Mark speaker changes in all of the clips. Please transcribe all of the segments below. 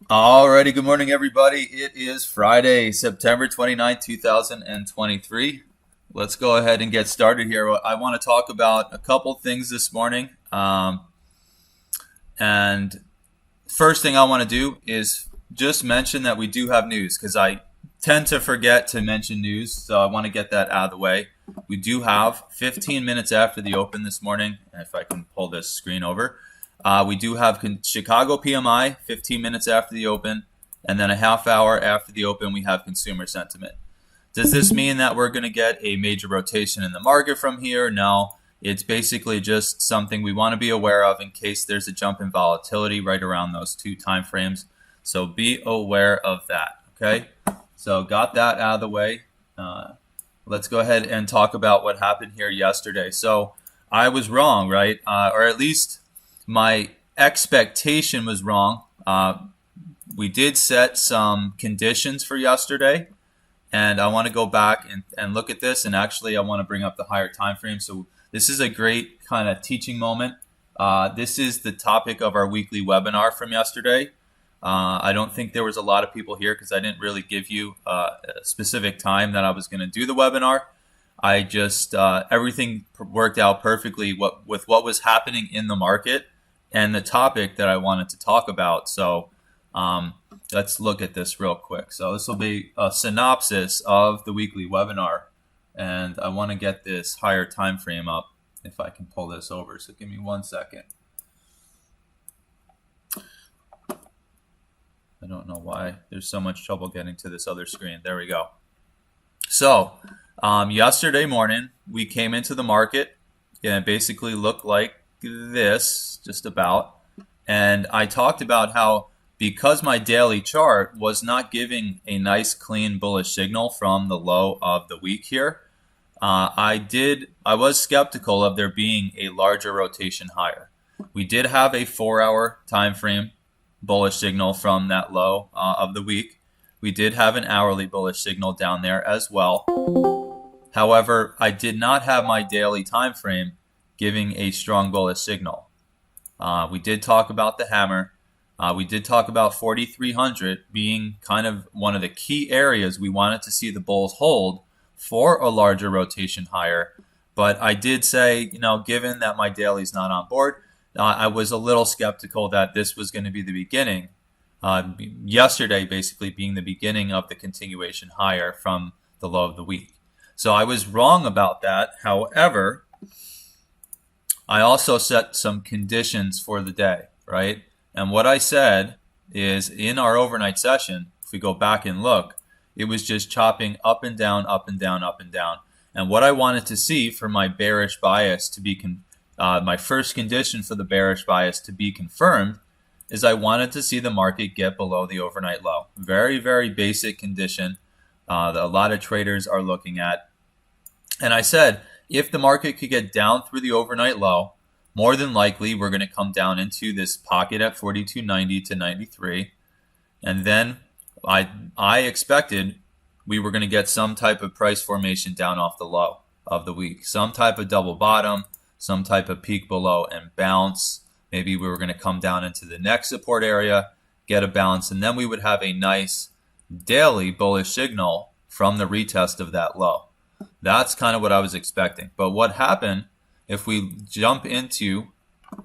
Speaker 1: Alrighty, good morning, everybody. It is Friday, September 29th, 2023. Let's go ahead and get started here. I want to talk about a couple things this morning. And first thing I want to do is just mention that we do have news because I tend to forget to mention news. So I want to get that out of the way. We do have 15 minutes after the open this morning, if I can pull this screen over. We do have Chicago PMI 15 minutes after the open, and then a half hour after the open we have consumer sentiment. Does this mean that we're going to get a major rotation in the market from here? No, it's basically just something we want to be aware of in case there's a jump in volatility right around those two time frames. So be aware of that, okay? So got that out of the way. Let's go ahead and talk about what happened here yesterday. So I was wrong, right? Or at least my expectation was wrong. We did set some conditions for yesterday, and I want to go back and look at this. And actually, I want to bring up the higher time frame. So this is a great kind of teaching moment. This is the topic of our weekly webinar from yesterday. I don't think there was a lot of people here because I didn't really give you a specific time that I was going to do the webinar. I just everything worked out perfectly with what was happening in the market and the topic that I wanted to talk about. So let's look at this real quick. So this will be a synopsis of the weekly webinar, and I want to get this higher time frame up if I can pull this over. So give me 1 second. I don't know why there's so much trouble getting to this other screen. There we go. So yesterday morning we came into the market and it basically looked like this, just about, and I talked about how because my daily chart was not giving a nice clean bullish signal from the low of the week here, I was skeptical of there being a larger rotation higher. We did have a 4-hour time frame bullish signal from that low of the week. We did have an hourly bullish signal down there as well. However, I did not have my daily time frame giving a strong bullish signal. We did talk about the hammer. We did talk about 4,300 being kind of one of the key areas we wanted to see the bulls hold for a larger rotation higher. But I did say, given that my daily's not on board, I was a little skeptical that this was going to be the beginning. Yesterday basically being the beginning of the continuation higher from the low of the week. So I was wrong about that. However, I also set some conditions for the day, right? And what I said is in our overnight session, if we go back and look, it was just chopping up and down, up and down, up and down. And what I wanted to see for my bearish bias to be, my first condition for the bearish bias to be confirmed is I wanted to see the market get below the overnight low. Very, very basic condition that a lot of traders are looking at. And I said, if the market could get down through the overnight low, more than likely we're going to come down into this pocket at 42.90 to 93. And then I expected we were going to get some type of price formation down off the low of the week. Some type of double bottom, some type of peak below and bounce. Maybe we were going to come down into the next support area, get a bounce, and then we would have a nice daily bullish signal from the retest of that low. That's kind of what I was expecting. But what happened, if we jump into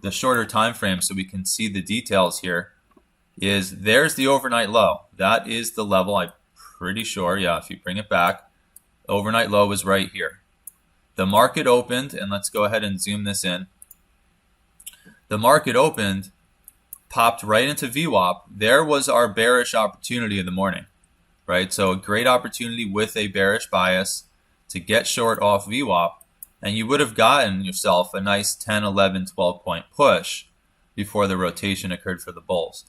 Speaker 1: the shorter time frame so we can see the details here, is there's the overnight low. That is the level, I'm pretty sure. Yeah, if you bring it back, overnight low is right here. The market opened, and let's go ahead and zoom this in. The market opened, popped right into VWAP. There was our bearish opportunity of the morning, right? So a great opportunity with a bearish bias to get short off VWAP, and you would have gotten yourself a nice 10, 11, 12 point push before the rotation occurred for the bulls.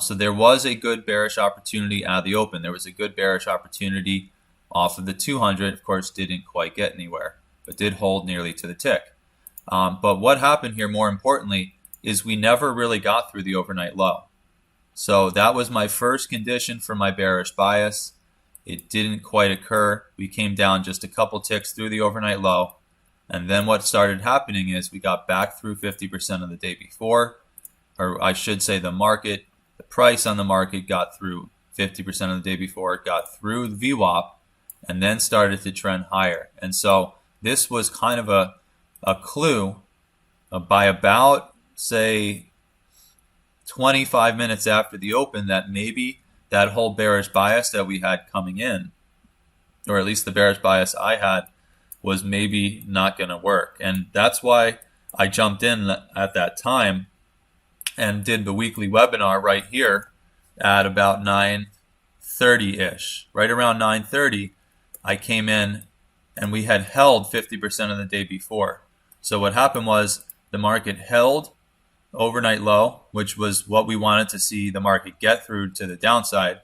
Speaker 1: So there was a good bearish opportunity out of the open. There was a good bearish opportunity off of the 200. Of course, didn't quite get anywhere, but did hold nearly to the tick. But what happened here, more importantly, is we never really got through the overnight low. So that was my first condition for my bearish bias. It didn't quite occur. We came down just a couple ticks through the overnight low. And then what started happening is we got back through 50% of the day before, or I should say the market the price on the market got through 50% of the day before, it got through the VWAP, and then started to trend higher. And so this was kind of a clue by about, say, 25 minutes after the open that maybe that whole bearish bias that we had coming in, or at least the bearish bias I had, was maybe not going to work. And that's why I jumped in at that time and did the weekly webinar right here at about 9:30-ish. Right around 9:30, I came in and we had held 50% of the day before. So what happened was the market held overnight low, which was what we wanted to see the market get through to the downside.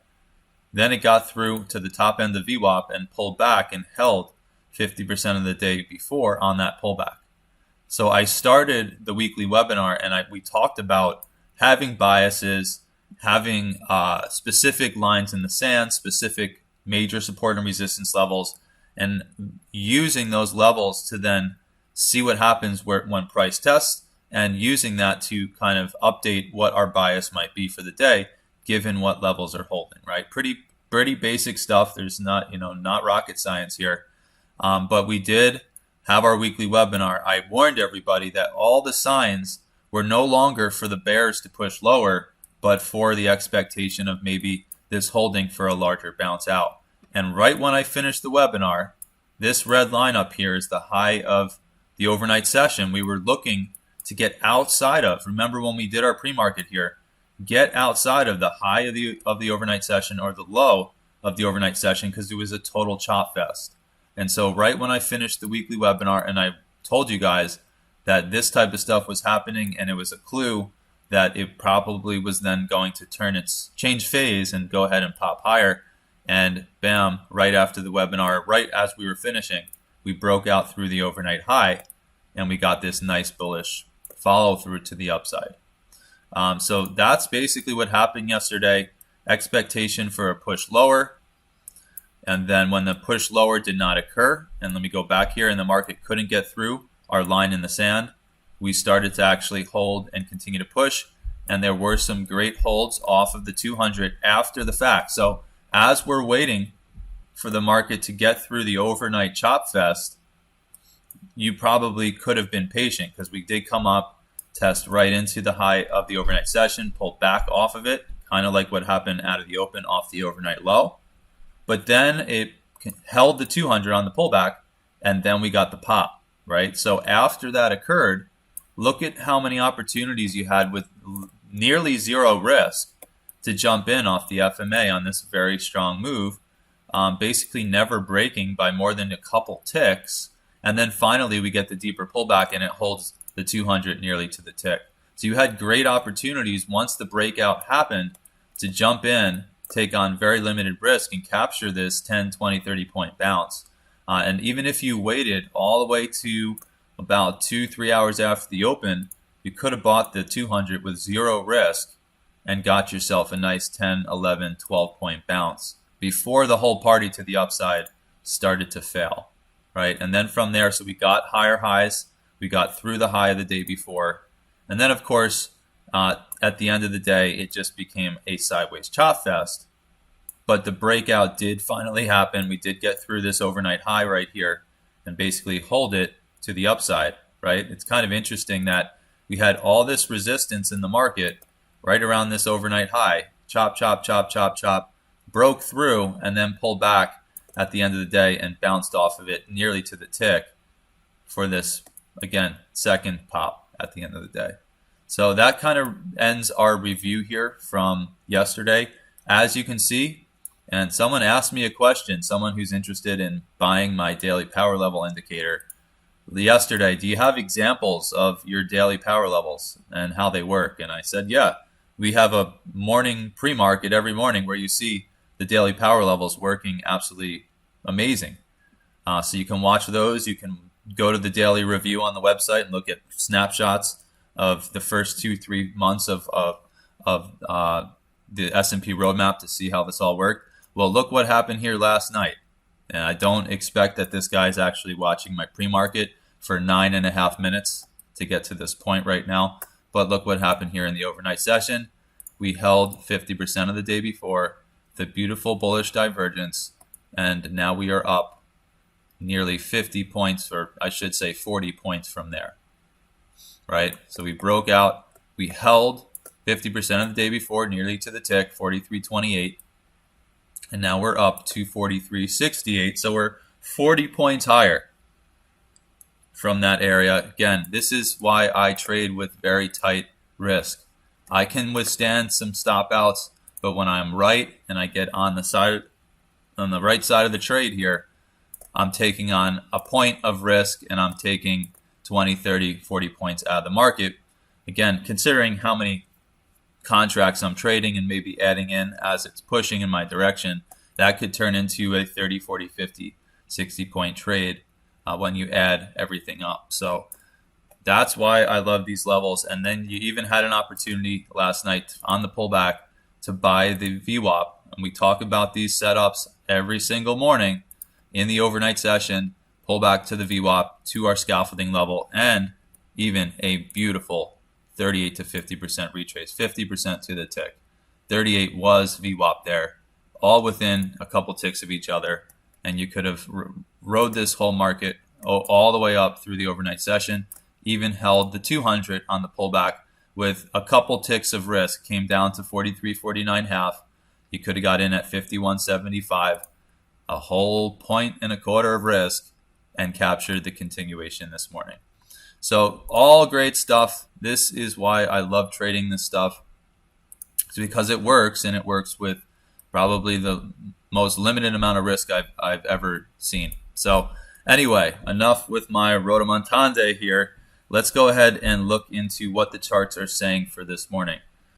Speaker 1: Then it got through to the top end of VWAP and pulled back and held 50% of the day before on that pullback. So I started the weekly webinar and we talked about having biases, having specific lines in the sand, specific major support and resistance levels, and using those levels to then see what happens when price tests, and using that to kind of update what our bias might be for the day, given what levels are holding, right? Pretty basic stuff. There's not rocket science here. But we did have our weekly webinar. I warned everybody that all the signs were no longer for the bears to push lower, but for the expectation of maybe this holding for a larger bounce out. And right when I finished the webinar, this red line up here is the high of the overnight session. We were looking to get outside of, remember when we did our pre-market here, get outside of the high of the overnight session or the low of the overnight session, because it was a total chop fest. And so right when I finished the weekly webinar and I told you guys that this type of stuff was happening and it was a clue that it probably was then going to change phase and go ahead and pop higher, and bam, right after the webinar, right as we were finishing, we broke out through the overnight high and we got this nice bullish follow through to the upside. So that's basically what happened yesterday. Expectation for a push lower. And then when the push lower did not occur, and let me go back here, and the market couldn't get through our line in the sand, we started to actually hold and continue to push. And there were some great holds off of the 200 after the fact. So as we're waiting for the market to get through the overnight chop fest, you probably could have been patient, because we did come up, test right into the high of the overnight session, pulled back off of it, kind of like what happened out of the open off the overnight low. But then it held the 200 on the pullback, and then we got the pop, right? So after that occurred, look at how many opportunities you had with nearly zero risk to jump in off the FMA on this very strong move, basically never breaking by more than a couple ticks. And then finally we get the deeper pullback and it holds the 200 nearly to the tick. So you had great opportunities once the breakout happened to jump in, take on very limited risk, and capture this 10, 20, 30 point bounce. And even if you waited all the way to about 2-3 hours after the open, you could have bought the 200 with zero risk and got yourself a nice 10, 11, 12 point bounce before the whole party to the upside started to fail, right? And then from there, so we got higher highs, we got through the high of the day before, and then of course, at the end of the day, it just became a sideways chop fest. But the breakout did finally happen. We did get through this overnight high right here and basically hold it to the upside, right? It's kind of interesting that we had all this resistance in the market right around this overnight high, chop, chop, chop, chop, chop, broke through and then pulled back at the end of the day and bounced off of it nearly to the tick for this, again, second pop at the end of the day. So that kind of ends our review here from yesterday. As you can see, and someone asked me a question, someone who's interested in buying my daily power level indicator yesterday, do you have examples of your daily power levels and how they work? And I said, yeah, we have a morning pre-market every morning where you see the daily power levels working absolutely amazing. So you can watch those. You can go to the daily review on the website and look at snapshots of the first 2-3 months of the S&P Roadmap to see how this all worked. Well, look what happened here last night. And I don't expect that this guy's actually watching my pre-market for 9.5 minutes to get to this point right now. But look what happened here in the overnight session. we held 50% of the day before, the beautiful bullish divergence, and now we are up nearly 50 points, or I should say 40 points from there, right? So we broke out, we held 50% of the day before, nearly to the tick, 43.28, and now we're up to 43.68, so we're 40 points higher from that area. Again, this is why I trade with very tight risk. I can withstand some stop outs, but when I'm right and I get on the right side of the trade here, I'm taking on a point of risk and I'm taking 20, 30, 40 points out of the market. Again, considering how many contracts I'm trading and maybe adding in as it's pushing in my direction, that could turn into a 30, 40, 50, 60 point trade when you add everything up. So that's why I love these levels. And then you even had an opportunity last night on the pullback to buy the VWAP. And we talk about these setups every single morning in the overnight session. Pull back to the VWAP, to our scaffolding level, and even a beautiful 38 to 50% retrace, 50% to the tick. 38 was VWAP there, all within a couple ticks of each other. And you could have rode this whole market all the way up through the overnight session, even held the 200 on the pullback with a couple ticks of risk, came down to 43.49.5. You could have got in at 51.75, a whole point and a quarter of risk, and captured the continuation this morning. So all great stuff. This is why I love trading this stuff. It's because it works, and it works with probably the most limited amount of risk I've ever seen. So anyway, enough with my rotomontande here. Let's go ahead and look into what the charts are saying for this morning.